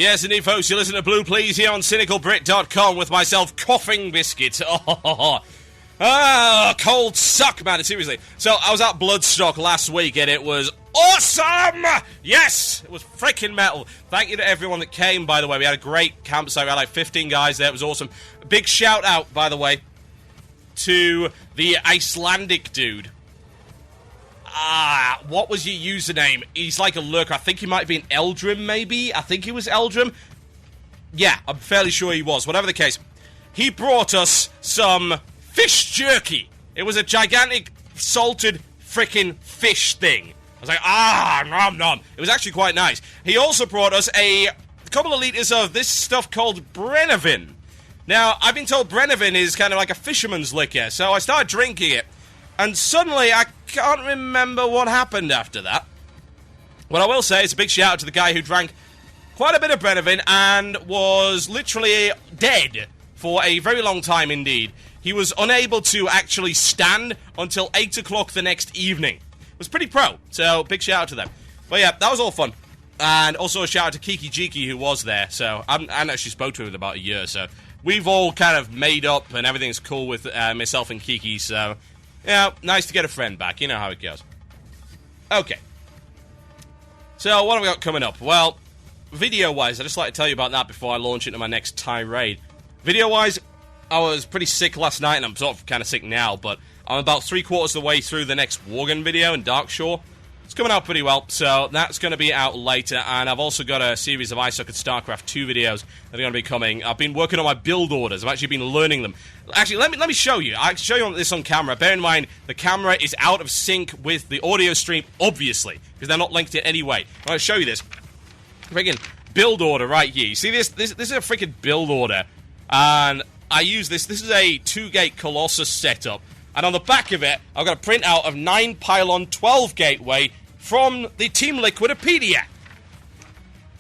Yes, indeed, folks, you listen to Blue Please here on CynicalBrit.com with myself, Coughing Biscuit. Cold suck, man, seriously. So, I was at Bloodstock last week, and it was awesome! Yes! It was freaking metal. Thank you to everyone that came, by the way. We had a great campsite. We had like 15 guys there. It was awesome. A big shout out, by the way, to the Icelandic dude. What was your username? He's like a lurker. I think he might be an Eldrim, maybe? I think he was Eldrim. Yeah, I'm fairly sure he was. Whatever the case. He brought us some fish jerky. It was a gigantic salted frickin' fish thing. I was like, nom nom. It was actually quite nice. He also brought us a couple of liters of this stuff called Brennivin. Now, I've been told Brennivin is kind of like a fisherman's liquor, so I started drinking it. And suddenly, I can't remember what happened after that. What I will say is a big shout out to the guy who drank quite a bit of Brennivin and was literally dead for a very long time indeed. He was unable to actually stand until 8 o'clock the next evening. It was pretty pro, so big shout out to them. But yeah, that was all fun. And also a shout out to Kiki Jiki who was there. So I hadn't actually spoke to him in about a year, so we've all kind of made up and everything's cool with myself and Kiki, so yeah, nice to get a friend back. You know how it goes. Okay. So, what have we got coming up? Well, video-wise, I'd just like to tell you about that before I launch into my next tirade. Video-wise, I was pretty sick last night, and I'm sort of kind of sick now, but I'm about 3/4 of the way through the next Worgen video in Darkshore. It's coming out pretty well, so that's going to be out later, and I've also got a series of iSuck at StarCraft 2 videos that are going to be coming. I've been working on my build orders. I've actually been learning them. Actually, let me show you. I can show you this on camera. Bear in mind, the camera is out of sync with the audio stream, obviously, because they're not linked in any way. I'm going to show you this. Freaking build order right here. You see this? This is a freaking build order, and I use this. This is a 2-gate Colossus setup, and on the back of it, I've got a printout of 9 pylon 12 gateway from the Team Liquidopedia.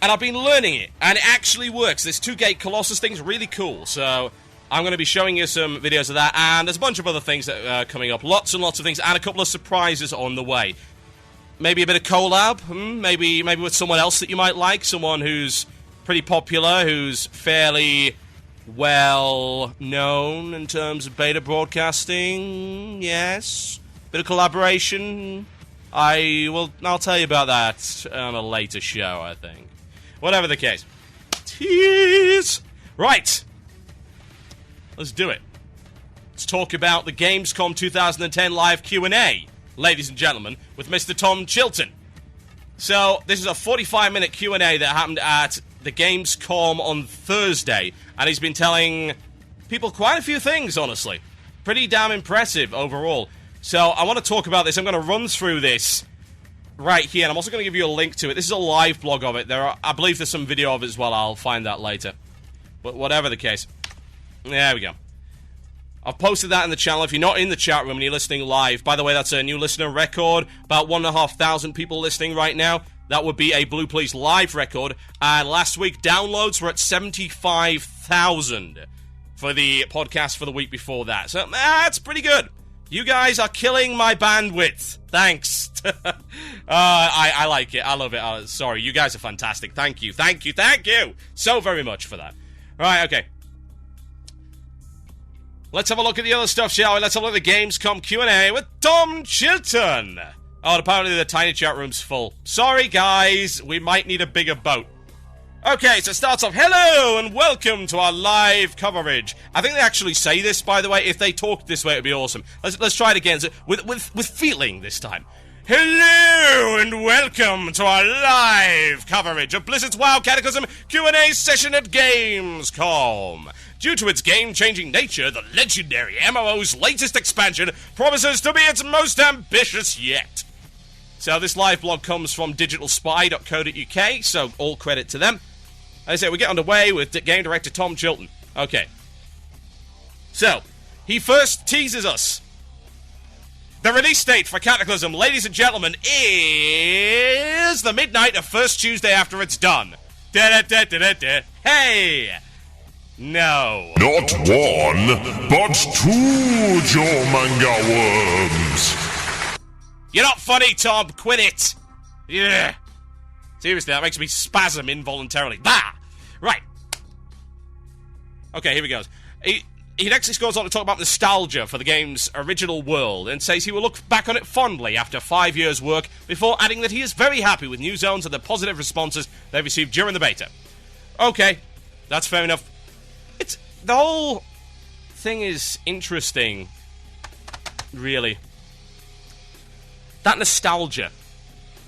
And I've been learning it, and it actually works. This 2-gate Colossus thing's really cool, so I'm going to be showing you some videos of that, and there's a bunch of other things that are coming up. Lots and lots of things, and a couple of surprises on the way. Maybe a bit of collab, maybe with someone else that you might like, someone who's pretty popular, who's fairly well known in terms of beta broadcasting, yes. Bit of collaboration. I'll tell you about that on a later show, I think. Whatever the case. Tease! Right. Let's do it. Let's talk about the Gamescom 2010 live Q&A, ladies and gentlemen, with Mr. Tom Chilton. So, this is a 45-minute Q&A that happened at the Gamescom on Thursday, and he's been telling people quite a few things, honestly. Pretty damn impressive overall. So, I want to talk about this. I'm going to run through this right here, and I'm also going to give you a link to it. This is a live blog of it. I believe there's some video of it as well. I'll find that later. But whatever the case. There we go. I've posted that in the channel. If you're not in the chat room and you're listening live, by the way, that's a new listener record. About 1,500 people listening right now. That would be a Blue Please live record. And last week, downloads were at 75,000 for the podcast for the week before that. So, that's pretty good. You guys are killing my bandwidth. Thanks. I like it. I love it. Sorry, you guys are fantastic. Thank you. Thank you. Thank you so very much for that. Right, okay. Let's have a look at the other stuff, shall we? Let's have a look at the Gamescom Q&A with Tom Chilton. Oh, and apparently the tiny chat room's full. Sorry, guys. We might need a bigger boat. Okay, so it starts off, hello and welcome to our live coverage. I think they actually say this, by the way. If they talked this way, it would be awesome. Let's try it again, so with feeling this time. Hello and welcome to our live coverage of Blizzard's WoW Cataclysm Q&A session at Gamescom. Due to its game-changing nature, the legendary MMO's latest expansion promises to be its most ambitious yet. So this live blog comes from digitalspy.co.uk, so all credit to them. As I say, we get underway with game director Tom Chilton. Okay. So, he first teases us. The release date for Cataclysm, ladies and gentlemen, is the midnight of first Tuesday after it's done. Da-da-da-da-da-da. Hey! No. Not one, but 2 Joe Manga worms. You're not funny, Tom. Quit it. Yeah. Seriously, that makes me spasm involuntarily. Bah! Right. Okay, here he goes. He next goes on to talk about nostalgia for the game's original world and says he will look back on it fondly after 5 years' work before adding that he is very happy with new zones and the positive responses they've received during the beta. Okay, that's fair enough. The whole thing is interesting, really. That nostalgia.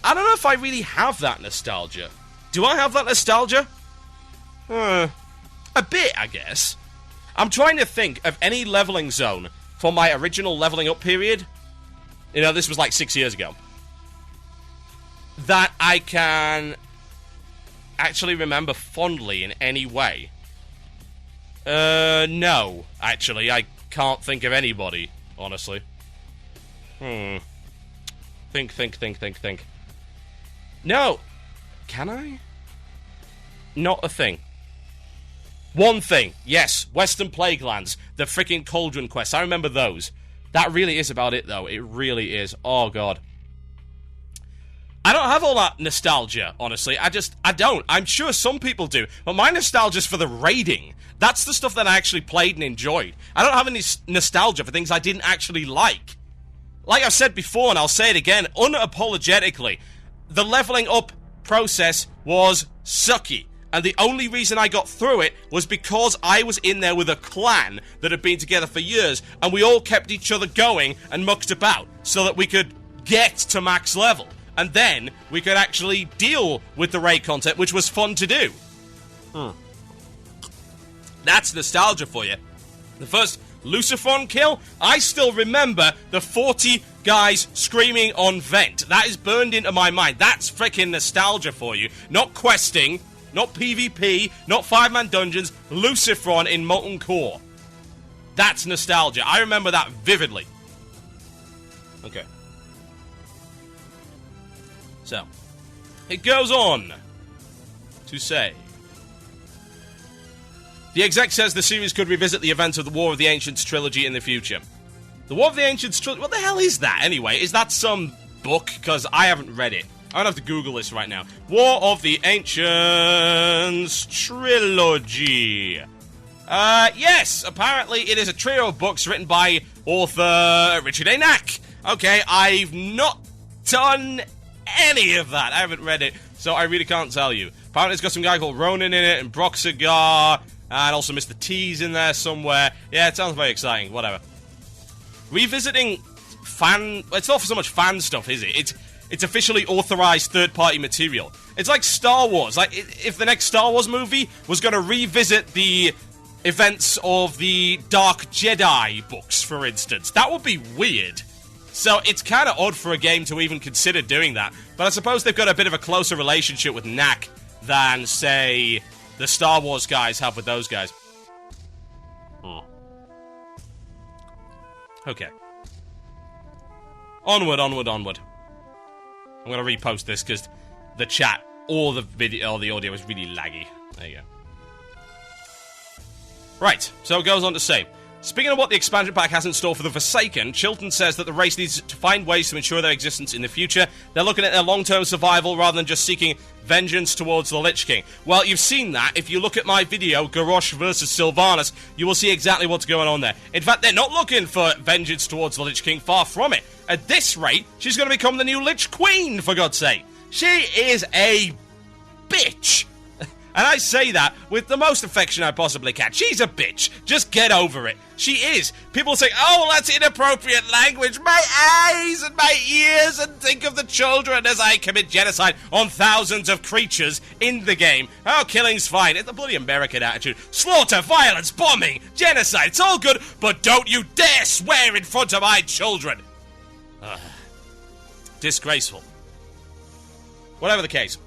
I don't know if I really have that nostalgia. Do I have that nostalgia? A bit, I guess. I'm trying to think of any leveling zone from my original leveling up period. You know, this was like 6 years ago. That I can actually remember fondly in any way. No. Actually, I can't think of anybody, honestly. Think. No. Can I? Not a thing. One thing. Yes, Western Plaguelands. The freaking Cauldron quests. I remember those. That really is about it, though. It really is. Oh, God. I don't have all that nostalgia, honestly. I don't. I'm sure some people do. But my nostalgia's for the raiding. That's the stuff that I actually played and enjoyed. I don't have any nostalgia for things I didn't actually like. Like I've said before, and I'll say it again, unapologetically, the leveling up process was sucky. And the only reason I got through it was because I was in there with a clan that had been together for years, and we all kept each other going and mucked about so that we could get to max level. And then we could actually deal with the raid content, which was fun to do. That's nostalgia for you. The first Luciferon kill, I still remember the 40 guys screaming on vent. That is burned into my mind. That's freaking nostalgia for you. Not questing, not PvP, not 5-man dungeons, Luciferon in Molten Core. That's nostalgia. I remember that vividly. Okay. So, it goes on to say, the exec says the series could revisit the events of the War of the Ancients trilogy in the future. The War of the Ancients trilogy? What the hell is that, anyway? Is that some book? Because I haven't read it. I'm gonna have to Google this right now. War of the Ancients trilogy. Yes, apparently it is a trio of books written by author Richard A. Knack. Okay, I've not done any of that. I haven't read it, so I really can't tell you. Apparently it's got some guy called Ronan in it, and Brock Cigar, and also Mr. T's in there somewhere. Yeah, it sounds very exciting. Whatever. Revisiting it's not so much fan stuff, is it? It's officially authorized third-party material. It's like Star Wars. Like, if the next Star Wars movie was going to revisit the events of the Dark Jedi books, for instance, that would be weird. So it's kind of odd for a game to even consider doing that. But I suppose they've got a bit of a closer relationship with Knack than, say, the Star Wars guys have with those guys. Okay. Onward. I'm going to repost this because the chat or the video or the audio is really laggy. There you go. Right, so it goes on to say, speaking of what the expansion pack has in store for the Forsaken, Chilton says that the race needs to find ways to ensure their existence in the future. They're looking at their long-term survival rather than just seeking vengeance towards the Lich King. Well, you've seen that. If you look at my video, Garrosh versus Sylvanas, you will see exactly what's going on there. In fact, they're not looking for vengeance towards the Lich King, far from it. At this rate, she's going to become the new Lich Queen, for God's sake. She is a bitch. And I say that with the most affection I possibly can. She's a bitch. Just get over it. She is. People say, oh, that's inappropriate language. My eyes and my ears, and think of the children as I commit genocide on thousands of creatures in the game. Oh, killing's fine. It's the bloody American attitude. Slaughter, violence, bombing, genocide. It's all good, but don't you dare swear in front of my children. Disgraceful. Whatever the case.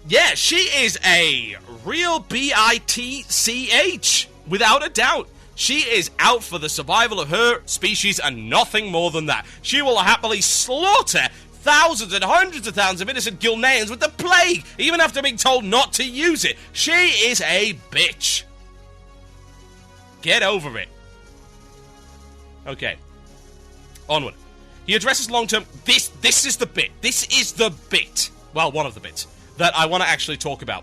Yeah, she is a real bitch, without a doubt. She is out for the survival of her species and nothing more than that. She will happily slaughter thousands and hundreds of thousands of innocent Gilneans with the plague, even after being told not to use it. She is a bitch. Get over it. Okay. Onward. He addresses long-term... This is the bit. This is the bit. Well, one of the bits that I want to actually talk about.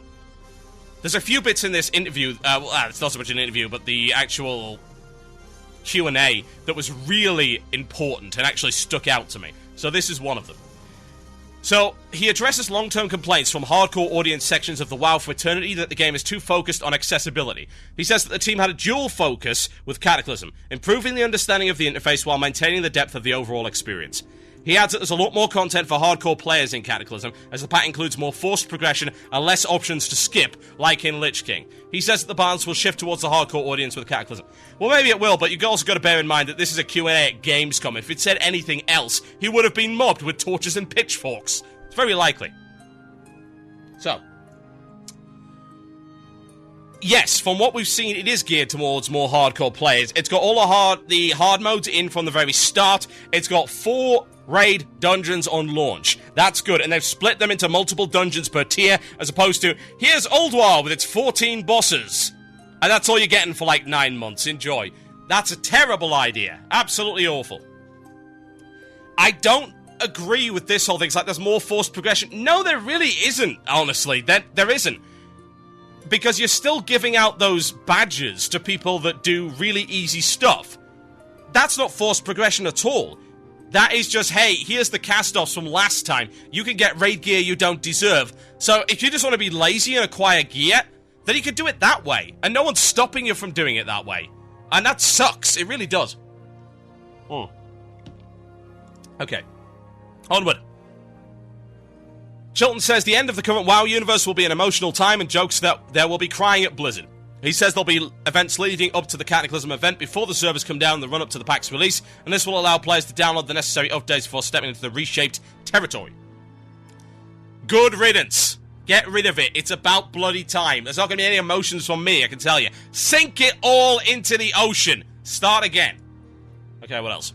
There's a few bits in this interview, it's not so much an interview, but the actual Q&A that was really important and actually stuck out to me. So this is one of them. So, he addresses long-term complaints from hardcore audience sections of the WoW fraternity that the game is too focused on accessibility. He says that the team had a dual focus with Cataclysm, improving the understanding of the interface while maintaining the depth of the overall experience. He adds that there's a lot more content for hardcore players in Cataclysm, as the pack includes more forced progression and less options to skip, like in Lich King. He says that the balance will shift towards the hardcore audience with Cataclysm. Well, maybe it will, but you've also got to bear in mind that this is a Q&A at Gamescom. If it said anything else, he would have been mobbed with torches and pitchforks. It's very likely. So, yes, from what we've seen, it is geared towards more hardcore players. It's got all the hard modes in from the very start. It's got 4 raid dungeons on launch. That's good, and they've split them into multiple dungeons per tier, as opposed to, here's Ulduar with its 14 bosses. And that's all you're getting for like 9 months. Enjoy. That's a terrible idea. Absolutely awful. I don't agree with this whole thing. It's like there's more forced progression. No, there really isn't, honestly. There isn't. Because you're still giving out those badges to people that do really easy stuff. That's not forced progression at all. That is just, hey, here's the cast-offs from last time. You can get raid gear you don't deserve. So if you just want to be lazy and acquire gear, then you can do it that way. And no one's stopping you from doing it that way. And that sucks. It really does. Okay. Onward. Chilton says the end of the current WoW universe will be an emotional time and jokes that there will be crying at Blizzard. He says there'll be events leading up to the Cataclysm event before the servers come down in the run-up to the pack's release, and this will allow players to download the necessary updates before stepping into the reshaped territory. Good riddance. Get rid of it. It's about bloody time. There's not going to be any emotions from me, I can tell you. Sink it all into the ocean. Start again. Okay, what else?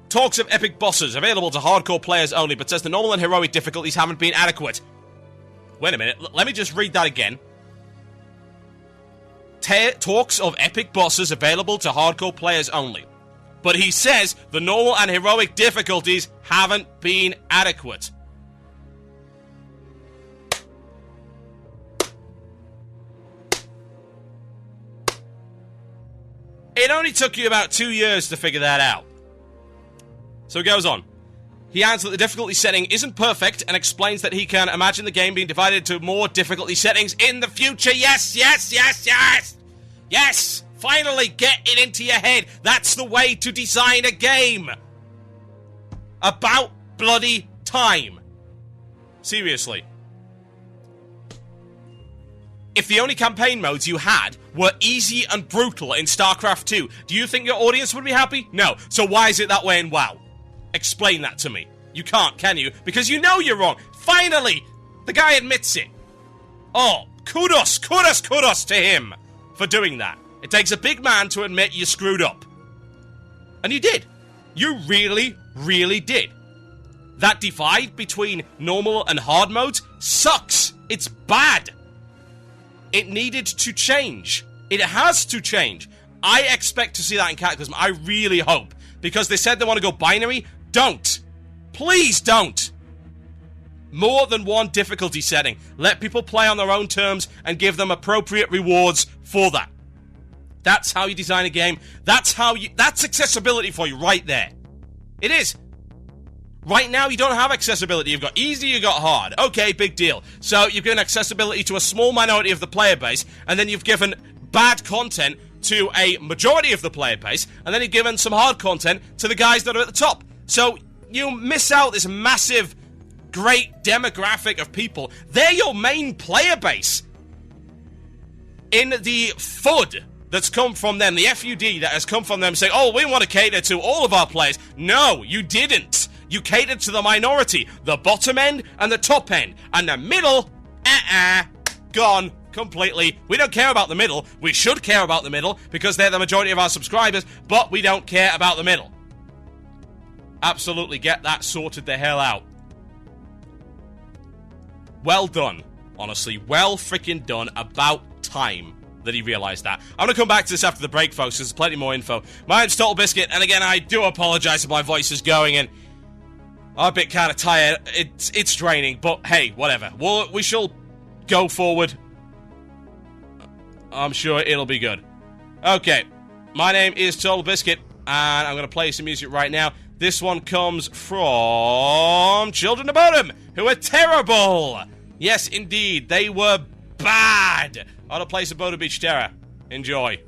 Talks of epic bosses available to hardcore players only, but says the normal and heroic difficulties haven't been adequate. Wait a minute. Let me just read that again. Talks of epic bosses available to hardcore players only. But he says the normal and heroic difficulties haven't been adequate. It only took you about 2 years to figure that out. So he goes on. He adds that the difficulty setting isn't perfect and explains that he can imagine the game being divided into more difficulty settings in the future. Yes, yes, yes, yes! Yes! Finally, get it into your head. That's the way to design a game. About bloody time. Seriously. If the only campaign modes you had were easy and brutal in StarCraft 2, do you think your audience would be happy? No. So why is it that way in WoW? Explain that to me. You can't, can you? Because you know you're wrong. Finally! The guy admits it. Oh, kudos to him for doing that. It takes a big man to admit you screwed up. And you did. You really, really did. That divide between normal and hard modes sucks. It's bad. It needed to change. It has to change. I expect to see that in Cataclysm. I really hope. Because they said they want to go binary. Don't. Please don't. More than one difficulty setting. Let people play on their own terms and give them appropriate rewards for that. That's how you design a game. That's accessibility for you right there. It is. Right now, you don't have accessibility. You've got easy, you've got hard. Okay, big deal. So, you've given accessibility to a small minority of the player base, and then you've given bad content to a majority of the player base, and then you've given some hard content to the guys that are at the top. So, you miss out this massive, great demographic of people. They're your main player base. In the FUD that's come from them, the FUD that has come from them saying, oh, we want to cater to all of our players. No, you didn't. You catered to the minority, the bottom end and the top end. And the middle, gone completely. We don't care about the middle. We should care about the middle because they're the majority of our subscribers, but we don't care about the middle. Absolutely get that sorted the hell out. Well done. Honestly, well freaking done. About time that he realised that. I'm going to come back to this after the break, folks, because there's plenty more info. My name's Total Biscuit, and again, I do apologise if my voice is going, and I'm a bit kind of tired. It's draining, but hey, whatever. We shall Go forward. I'm sure it'll be good. Okay. My name is Total Biscuit, and I'm going to play some music right now. This one comes from Children of Bodom, who are terrible. Yes, indeed. They were bad. I'll play some Bodom Beach Terror. Enjoy.